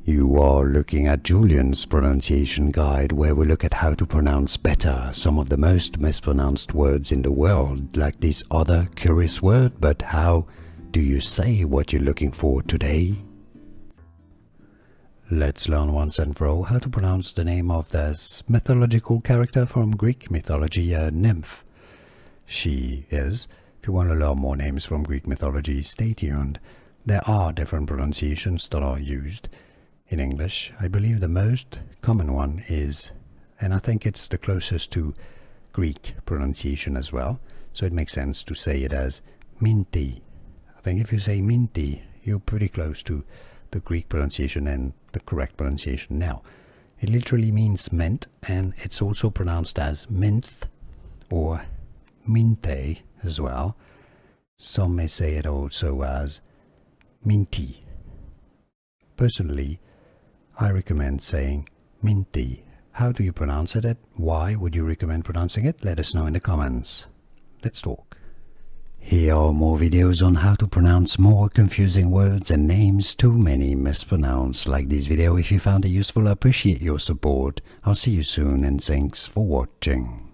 You are looking at Julian's pronunciation guide, where we look at how to pronounce better some of the most mispronounced words in the world, like this other curious word. But how do you say what you're looking for today? Let's learn once and for all how to pronounce the name of this mythological character from Greek mythology, a nymph. She is. If you want to learn more names from Greek mythology, stay tuned. There are different pronunciations that are used in English. I believe the most common one is, and I think it's the closest to Greek pronunciation as well, so it makes sense to say it as Minthe. I think if you say Minthe, you're pretty close to the Greek pronunciation and the correct pronunciation. Now, it literally means mint, and it's also pronounced as Minthe or Minthe as well. Some may say it also as Minthe. Personally, I recommend saying Minthe. How do you pronounce it? Why would you recommend pronouncing it? Let us know in the comments. Let's talk. Here are more videos on how to pronounce more confusing words and names too many mispronounced. Like this video if you found it useful. I appreciate your support. I'll see you soon and thanks for watching.